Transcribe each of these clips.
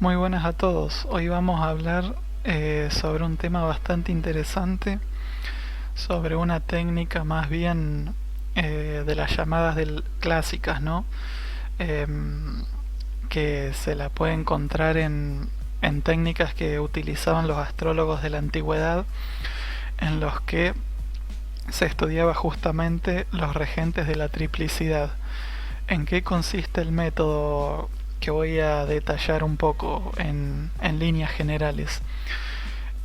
Muy buenas a todos. Hoy vamos a hablar sobre un tema bastante interesante, sobre una técnica más bien de las llamadas clásicas, ¿no? Que se la puede encontrar en técnicas que utilizaban los astrólogos de la antigüedad, en los que se estudiaba justamente los regentes de la triplicidad. ¿En qué consiste el método que voy a detallar un poco en líneas generales?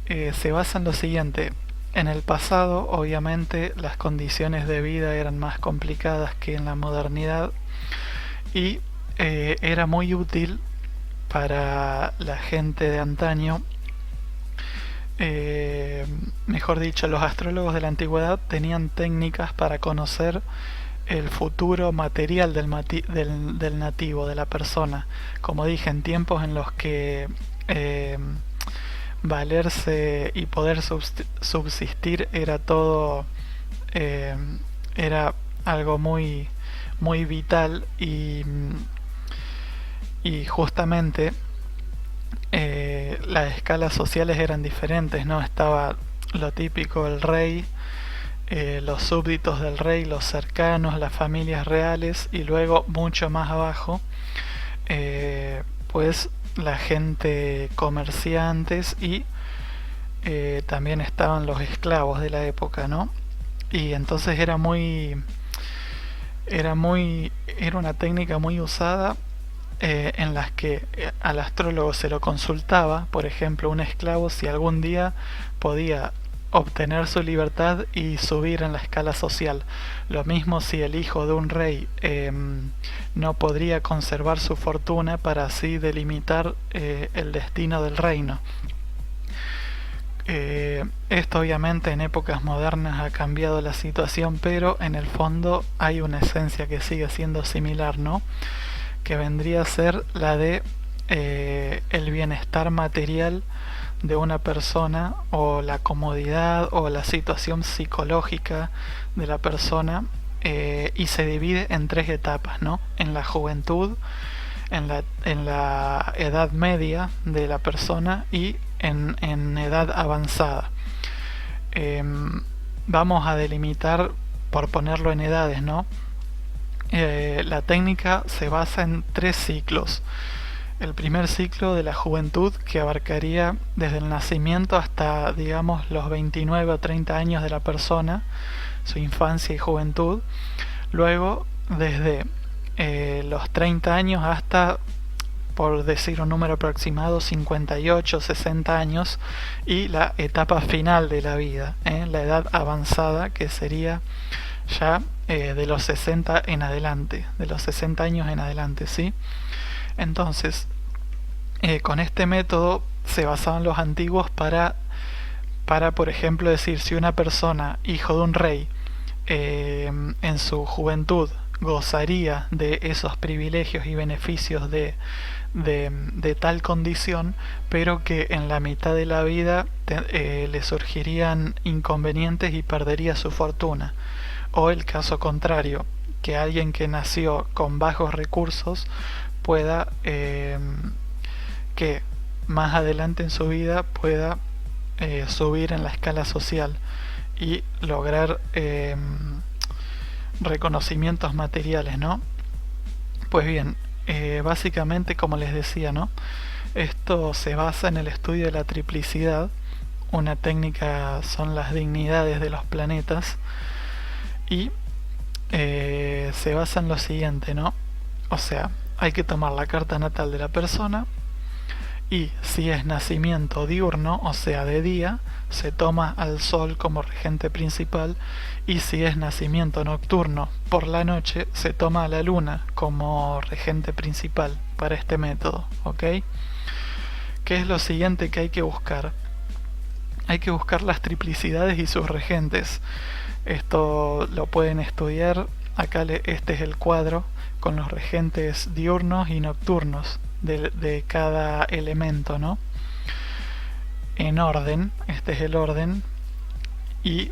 Se basa en lo siguiente. En el pasado, obviamente, las condiciones de vida eran más complicadas que en la modernidad y era muy útil para la gente de antaño. Mejor dicho, los astrólogos de la antigüedad tenían técnicas para conocer el futuro material del nativo, de la persona. Como dije, en tiempos en los que eh, valerse y poder subsistir era todo, eh, era algo muy vital y justamente las escalas sociales eran diferentes, ¿no? Estaba lo típico, el rey, los súbditos del rey, los cercanos, las familias reales y luego mucho más abajo, pues la gente comerciantes y también estaban los esclavos de la época, ¿no? Y entonces era una técnica muy usada en las que al astrólogo se lo consultaba, por ejemplo, un esclavo si algún día podía obtener su libertad y subir en la escala social. Lo mismo si el hijo de un rey no podría conservar su fortuna para así delimitar el destino del reino. Esto obviamente en épocas modernas ha cambiado la situación, pero en el fondo hay una esencia que sigue siendo similar, ¿no? Que vendría a ser la de el bienestar material de una persona o la comodidad o la situación psicológica de la persona, y se divide en tres etapas, ¿no? En la juventud, en la edad media de la persona y en edad avanzada. Eh, Vamos a delimitar por ponerlo en edades, ¿no? La técnica se basa en tres ciclos. El primer ciclo de la juventud, que abarcaría desde el nacimiento hasta, digamos, los 29 o 30 años de la persona, su infancia y juventud. Luego, desde los 30 años hasta, por decir un número aproximado, 58, 60 años, y la etapa final de la vida, la edad avanzada, que sería ya de los 60 en adelante, de los 60 años en adelante, ¿sí? Entonces, con este método se basaban los antiguos para, por ejemplo, decir si una persona, hijo de un rey, en su juventud gozaría de esos privilegios y beneficios de tal condición, pero que en la mitad de la vida le surgirían inconvenientes y perdería su fortuna. O el caso contrario, que alguien que nació con bajos recursos pueda, que más adelante en su vida pueda subir en la escala social y lograr reconocimientos materiales, ¿no? Pues bien, básicamente, como les decía, ¿no? Esto se basa en el estudio de la triplicidad. Una técnica son las dignidades de los planetas y se basa en lo siguiente, ¿no? O sea, hay que tomar la carta natal de la persona y si es nacimiento diurno, o sea de día, se toma al sol como regente principal, y si es nacimiento nocturno por la noche, se toma a la luna como regente principal para este método, ¿ok? ¿Qué es lo siguiente que hay que buscar? Hay que buscar las triplicidades y sus regentes. Esto lo pueden estudiar. Acá este es el cuadro con los regentes diurnos y nocturnos de cada elemento, ¿no? En orden, este es el orden. Y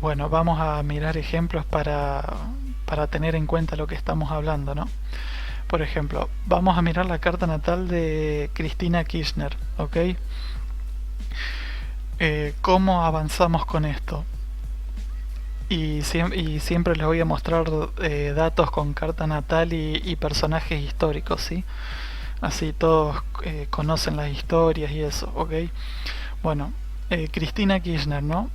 bueno, vamos a mirar ejemplos para tener en cuenta lo que estamos hablando, ¿no? Por ejemplo, vamos a mirar la carta natal de Cristina Kirchner, ¿ok? ¿Cómo avanzamos con esto? Y siempre les voy a mostrar datos con carta natal y personajes históricos, ¿sí? Así todos conocen las historias y eso, ¿ok? Bueno, Cristina Kirchner, ¿no?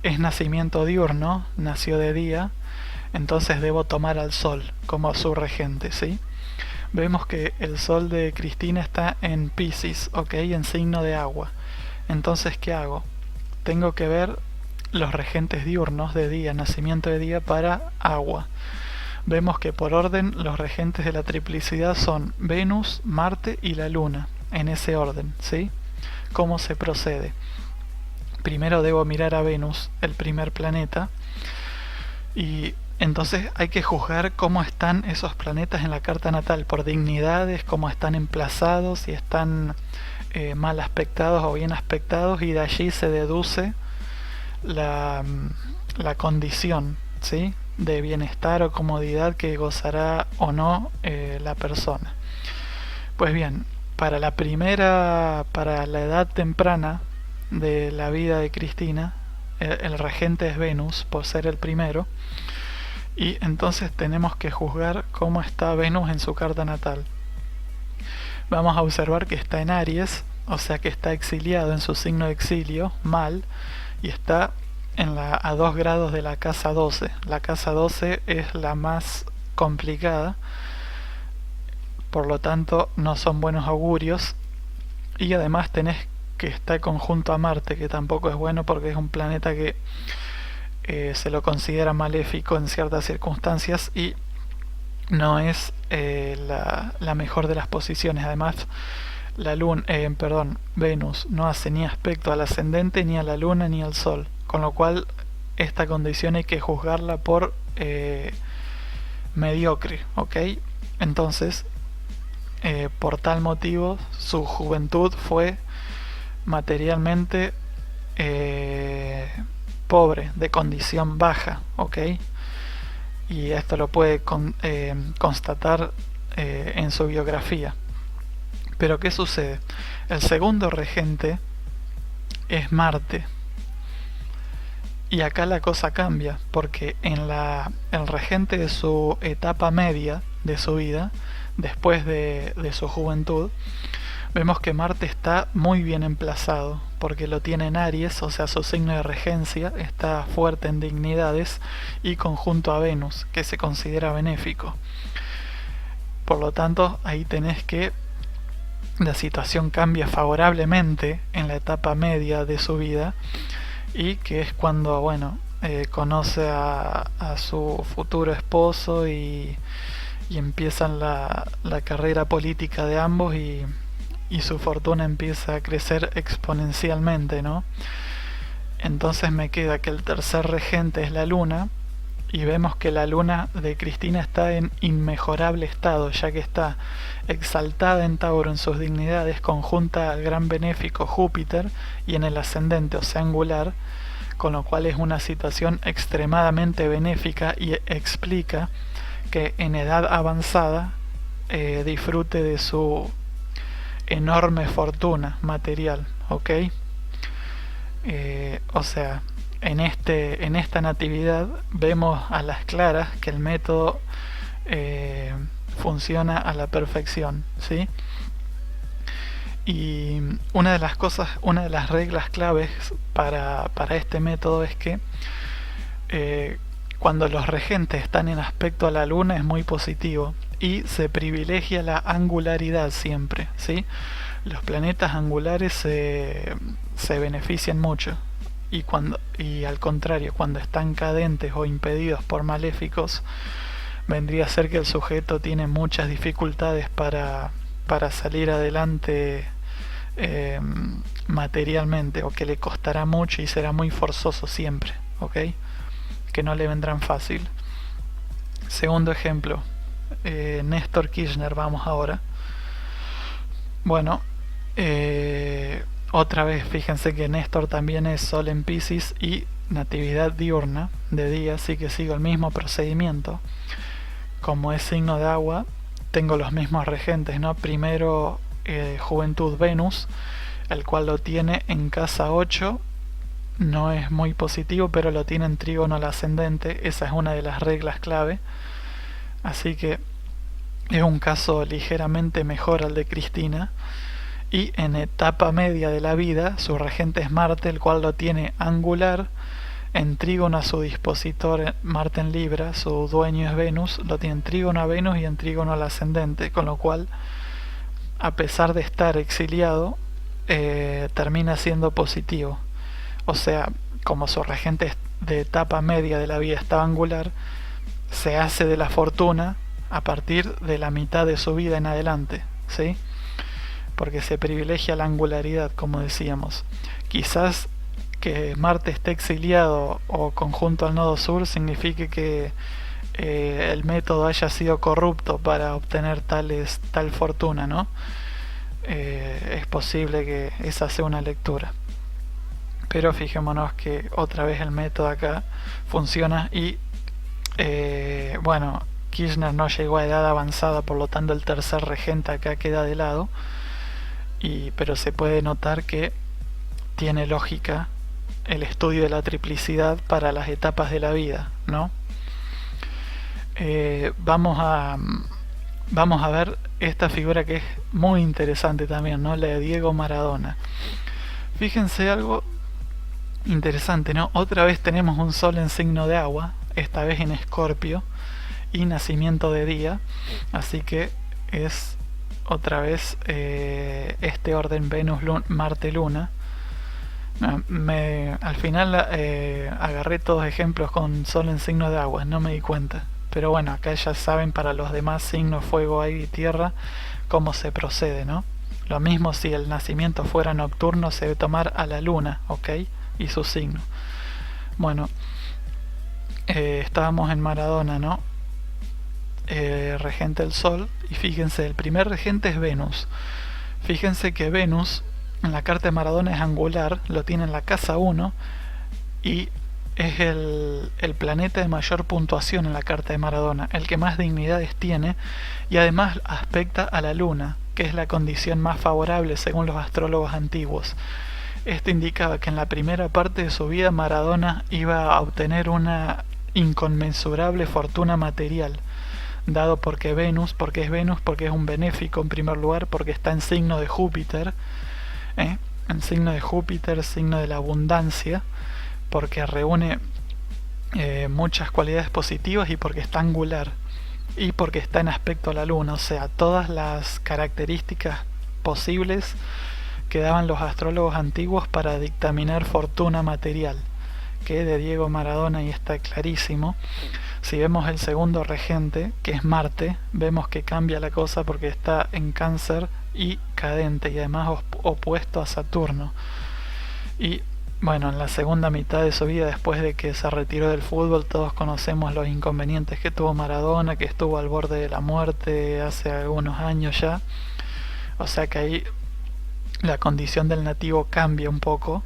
Es nacimiento diurno, nació de día, entonces debo tomar al sol como su regente, ¿sí? Vemos que el sol de Cristina está en Piscis, ¿ok? En signo de agua. Entonces, ¿qué hago? Tengo que ver los regentes diurnos de día, nacimiento de día para agua. Vemos que por orden los regentes de la triplicidad son Venus, Marte y la Luna, en ese orden, ¿sí? ¿Cómo se procede? Primero debo mirar a Venus, el primer planeta, y entonces hay que juzgar cómo están esos planetas en la carta natal, por dignidades, cómo están emplazados, si están mal aspectados o bien aspectados, y de allí se deduce la condición, ¿sí? De bienestar o comodidad que gozará o no la persona. Pues bien, para la edad temprana de la vida de Cristina, el regente es Venus, por ser el primero, y entonces tenemos que juzgar cómo está Venus en su carta natal. Vamos a observar que está en Aries, o sea que está exiliado en su signo de exilio, mal, y está a 2 grados de la casa 12. La casa 12 es la más complicada, por lo tanto no son buenos augurios, y además tenés que estar conjunto a Marte, que tampoco es bueno porque es un planeta que se lo considera maléfico en ciertas circunstancias y no es la mejor de las posiciones. Además, Venus no hace ni aspecto al ascendente, ni a la luna, ni al sol, con lo cual esta condición hay que juzgarla por mediocre, ¿ok? Entonces, por tal motivo, su juventud fue materialmente pobre, de condición baja, ¿ok? Y esto lo puede constatar en su biografía. Pero ¿qué sucede? El segundo regente es Marte. Y acá la cosa cambia, porque el regente de su etapa media de su vida, después de su juventud, vemos que Marte está muy bien emplazado, porque lo tiene en Aries, o sea, su signo de regencia está fuerte en dignidades y conjunto a Venus, que se considera benéfico. Por lo tanto, ahí tenés que la situación cambia favorablemente en la etapa media de su vida, y que es cuando, bueno, conoce a su futuro esposo y empiezan la carrera política de ambos, y su fortuna empieza a crecer exponencialmente, ¿no? Entonces me queda que el tercer regente es la luna, y vemos que la luna de Cristina está en inmejorable estado, ya que está exaltada en Tauro en sus dignidades, conjunta al gran benéfico Júpiter y en el ascendente, o sea, angular, con lo cual es una situación extremadamente benéfica y explica que en edad avanzada disfrute de su enorme fortuna material, ¿ok? O sea, en esta natividad vemos a las claras que el método funciona a la perfección, ¿sí? Y una de las reglas claves para este método es que cuando los regentes están en aspecto a la luna es muy positivo y se privilegia la angularidad siempre, ¿sí? Los planetas angulares se benefician mucho, y al contrario, cuando están cadentes o impedidos por maléficos, vendría a ser que el sujeto tiene muchas dificultades para salir adelante materialmente, o que le costará mucho y será muy forzoso siempre, ¿ok? Que no le vendrán fácil. Segundo ejemplo, Néstor Kirchner, vamos ahora. Bueno, otra vez, fíjense que Néstor también es Sol en Piscis y natividad diurna de día, así que sigo el mismo procedimiento. Como es signo de agua, tengo los mismos regentes, ¿no? Primero Juventud Venus, el cual lo tiene en casa 8. No es muy positivo, pero lo tiene en trígono al ascendente. Esa es una de las reglas clave. Así que es un caso ligeramente mejor al de Cristina. Y en etapa media de la vida, su regente es Marte, el cual lo tiene angular, en trígono a su dispositor Marte en Libra. Su dueño es Venus, lo tiene en trígono a Venus y en trígono al ascendente, con lo cual, a pesar de estar exiliado, termina siendo positivo. O sea, como su regente de etapa media de la vida está angular, se hace de la fortuna a partir de la mitad de su vida en adelante, ¿sí? Porque se privilegia la angularidad, como decíamos. Quizás que Marte esté exiliado o conjunto al nodo sur signifique que el método haya sido corrupto para obtener tal fortuna, ¿no? Es posible que esa sea una lectura. Pero fijémonos que otra vez el método acá funciona y bueno, Kirchner no llegó a edad avanzada, por lo tanto el tercer regente acá queda de lado, pero se puede notar que tiene lógica el estudio de la triplicidad para las etapas de la vida, ¿no? Vamos a ver esta figura que es muy interesante también, ¿no? La de Diego Maradona. Fíjense algo interesante, ¿no? Otra vez tenemos un sol en signo de agua, esta vez en Escorpio, y nacimiento de día, así que es otra vez este orden Venus, Marte, Luna. Al final agarré todos ejemplos con sol en signo de agua, no me di cuenta. Pero bueno, acá ya saben para los demás signos, fuego, aire y tierra, cómo se procede, ¿no? Lo mismo si el nacimiento fuera nocturno, se debe tomar a la luna, ¿ok? Y su signo. Bueno, estábamos en Maradona, ¿no? Regente el Sol, y fíjense, el primer regente es Venus. Fíjense que Venus en la carta de Maradona es angular, lo tiene en la casa 1 y es el planeta de mayor puntuación en la carta de Maradona, el que más dignidades tiene, y además aspecta a la luna, que es la condición más favorable según los astrólogos antiguos. Esto indicaba que en la primera parte de su vida Maradona iba a obtener una inconmensurable fortuna material, dado porque es Venus, porque es un benéfico en primer lugar, porque está en signo de Júpiter, en signo de Júpiter, signo de la abundancia, porque reúne muchas cualidades positivas y porque está angular y porque está en aspecto a la luna, o sea, todas las características posibles que daban los astrólogos antiguos para dictaminar fortuna material, que de Diego Maradona ahí está clarísimo. Si vemos el segundo regente, que es Marte, vemos que cambia la cosa porque está en Cáncer y cadente, y además opuesto a Saturno. Y bueno, en la segunda mitad de su vida, después de que se retiró del fútbol, todos conocemos los inconvenientes que tuvo Maradona, que estuvo al borde de la muerte hace algunos años ya. O sea que ahí la condición del nativo cambia un poco.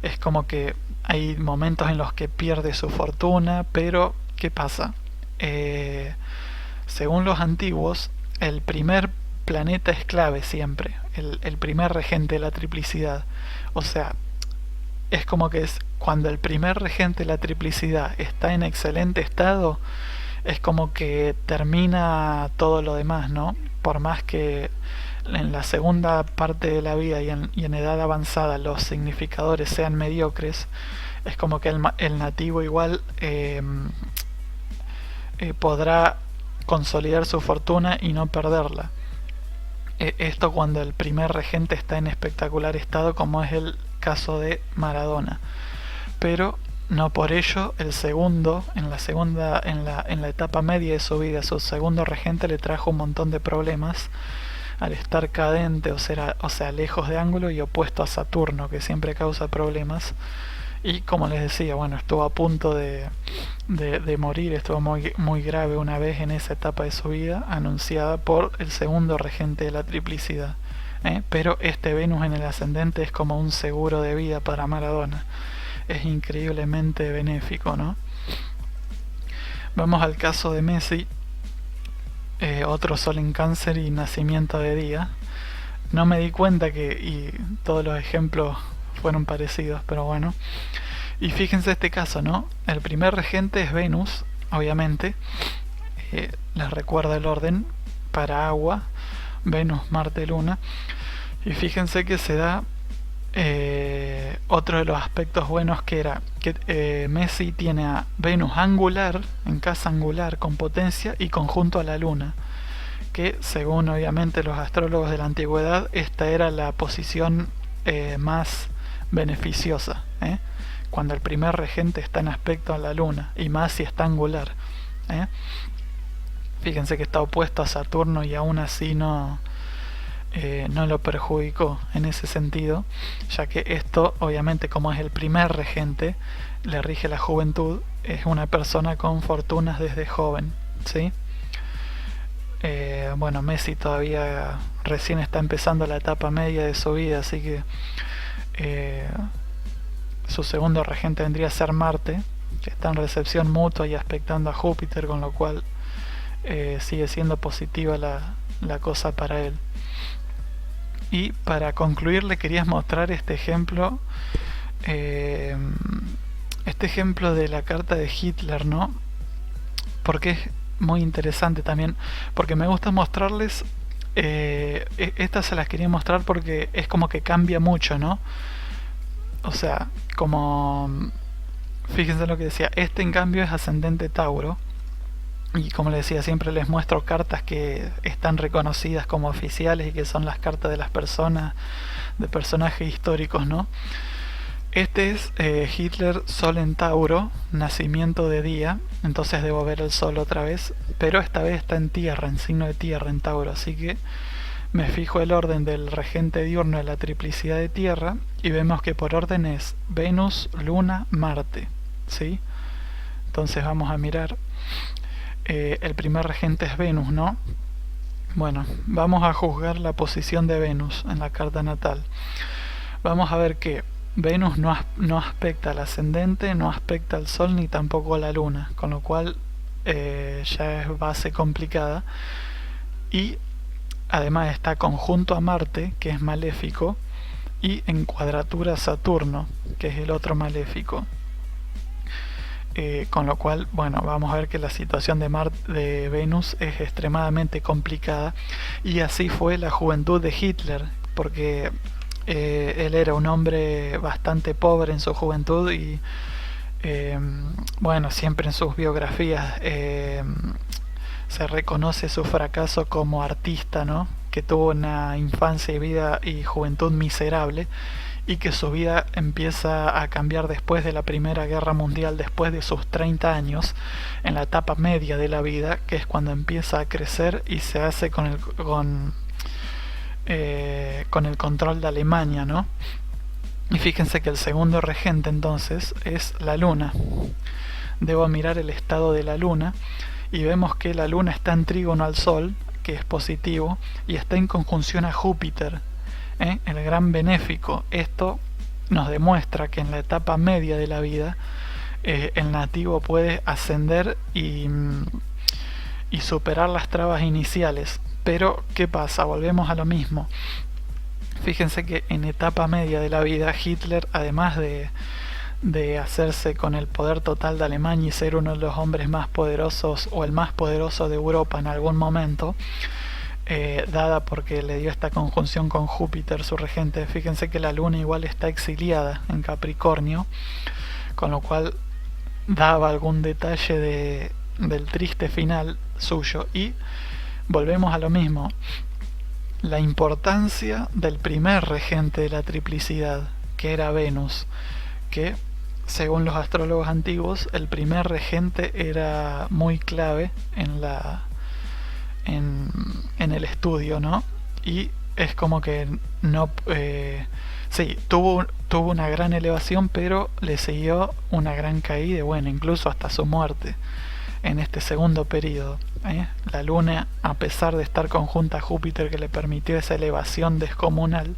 Es como que hay momentos en los que pierde su fortuna, pero ¿qué pasa? Según los antiguos, el primer planeta es clave siempre, el primer regente de la triplicidad. O sea, es como que es cuando el primer regente de la triplicidad está en excelente estado, es como que termina todo lo demás, ¿no? Por más que en la segunda parte de la vida y en edad avanzada los significadores sean mediocres, es como que el nativo igual podrá consolidar su fortuna y no perderla. Esto cuando el primer regente está en espectacular estado, como es el caso de Maradona. Pero no por ello el segundo, en la etapa media de su vida, su segundo regente le trajo un montón de problemas al estar cadente, o sea, lejos de ángulo y opuesto a Saturno, que siempre causa problemas. Y como les decía, bueno, estuvo a punto de morir, estuvo muy grave una vez en esa etapa de su vida, anunciada por el segundo regente de la triplicidad. Pero este Venus en el ascendente es como un seguro de vida para Maradona. Es increíblemente benéfico, ¿no? Vamos al caso de Messi. otro sol en Cáncer y nacimiento de día. No me di cuenta y todos los ejemplos fueron parecidos, pero bueno. Y fíjense este caso, ¿no? El primer regente es Venus, obviamente. Les recuerda el orden para agua: Venus, Marte, Luna. Y fíjense que se da otro de los aspectos buenos, que era que Messi tiene a Venus angular, en casa angular, con potencia y conjunto a la Luna, que según obviamente los astrólogos de la antigüedad, esta era la posición más beneficiosa, cuando el primer regente está en aspecto a la Luna, y más si está angular. Fíjense que está opuesto a Saturno y aún así no lo perjudicó en ese sentido, ya que esto obviamente, como es el primer regente, le rige la juventud, es una persona con fortunas desde joven, ¿sí? Bueno, Messi todavía recién está empezando la etapa media de su vida, así que su segundo regente vendría a ser Marte, que está en recepción mutua y aspectando a Júpiter, con lo cual sigue siendo positiva la cosa para él. Y para concluir, le quería mostrar este ejemplo de la carta de Hitler, ¿no? Porque es muy interesante también, porque me gusta mostrarles, estas se las quería mostrar porque es como que cambia mucho, ¿no? O sea, como fíjense lo que decía, en cambio es ascendente Tauro, y como les decía, siempre les muestro cartas que están reconocidas como oficiales y que son las cartas de las personas, de personajes históricos, ¿no? Este es Hitler, Sol en Tauro, nacimiento de día, entonces debo ver el Sol otra vez, pero esta vez está en tierra, en signo de tierra, en Tauro, así que me fijo el orden del regente diurno de la triplicidad de tierra y vemos que por orden es Venus, Luna, Marte, ¿sí? Entonces vamos a mirar. El primer regente es Venus, ¿no? Bueno, vamos a juzgar la posición de Venus en la carta natal. Vamos a ver que Venus no aspecta al ascendente, no aspecta al Sol ni tampoco a la Luna, con lo cual ya es base complicada. Y además está conjunto a Marte, que es maléfico, y en cuadratura a Saturno, que es el otro maléfico. Con lo cual, bueno, vamos a ver que la situación de Venus es extremadamente complicada, y así fue la juventud de Hitler, porque él era un hombre bastante pobre en su juventud y bueno, siempre en sus biografías se reconoce su fracaso como artista, ¿no? Que tuvo una infancia y vida y juventud miserable, y que su vida empieza a cambiar después de la Primera Guerra Mundial, después de sus 30 años, en la etapa media de la vida, que es cuando empieza a crecer y se hace con el control de Alemania, ¿no? Y fíjense que el segundo regente entonces es la Luna. Debo mirar el estado de la Luna y vemos que la Luna está en trígono al Sol, que es positivo, y está en conjunción a Júpiter, el gran benéfico. Esto nos demuestra que en la etapa media de la vida el nativo puede ascender y superar las trabas iniciales. Pero ¿qué pasa? Volvemos a lo mismo. Fíjense que en etapa media de la vida Hitler, además de hacerse con el poder total de Alemania y ser uno de los hombres más poderosos o el más poderoso de Europa en algún momento, dada porque le dio esta conjunción con Júpiter, su regente, fíjense que la Luna igual está exiliada en Capricornio, con lo cual daba algún detalle del triste final suyo. Y volvemos a lo mismo, la importancia del primer regente de la triplicidad, que era Venus, que según los astrólogos antiguos el primer regente era muy clave en el estudio, ¿no? Y es como que no sí, tuvo una gran elevación, pero le siguió una gran caída, bueno, incluso hasta su muerte en este segundo periodo. La Luna, a pesar de estar conjunta a Júpiter, que le permitió esa elevación descomunal,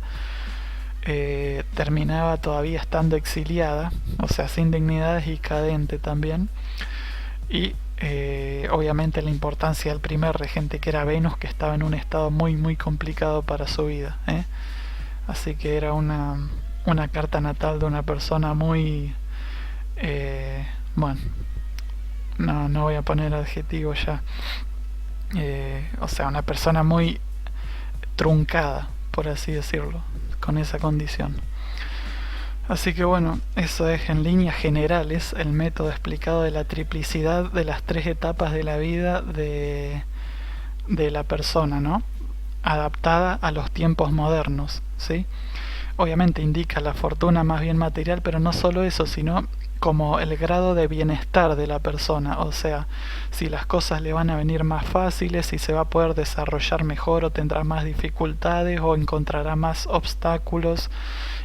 terminaba todavía estando exiliada, o sea, sin dignidades y cadente también. Y obviamente la importancia del primer regente, que era Venus, que estaba en un estado muy muy complicado para su vida, ¿eh? Así que era una carta natal de una persona muy bueno, no voy a poner adjetivo ya, o sea, una persona muy truncada, por así decirlo, con esa condición. Así que bueno, eso es en líneas generales el método explicado de la triplicidad de las tres etapas de la vida de la persona, ¿no? Adaptada a los tiempos modernos, ¿sí? Obviamente indica la fortuna más bien material, pero no solo eso, sino como el grado de bienestar de la persona, o sea, si las cosas le van a venir más fáciles, si se va a poder desarrollar mejor o tendrá más dificultades o encontrará más obstáculos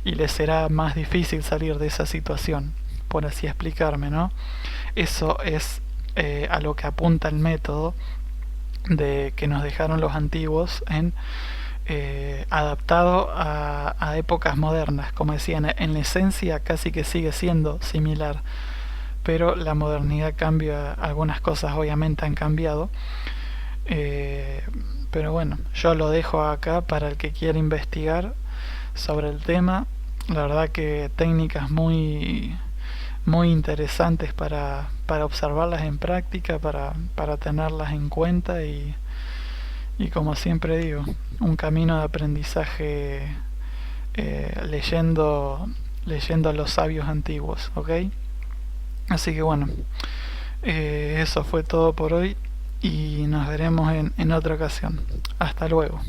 y le será más difícil salir de esa situación, por así explicarme, ¿no? Eso es a lo que apunta el método de que nos dejaron los antiguos adaptado a épocas modernas. Como decía, en la esencia casi que sigue siendo similar, pero la modernidad cambia, algunas cosas obviamente han cambiado, pero bueno, yo lo dejo acá para el que quiera investigar sobre el tema. La verdad que técnicas muy interesantes para observarlas en práctica, para tenerlas en cuenta y como siempre digo, un camino de aprendizaje leyendo a los sabios antiguos, ¿ok? Así que bueno, eso fue todo por hoy y nos veremos en otra ocasión. Hasta luego.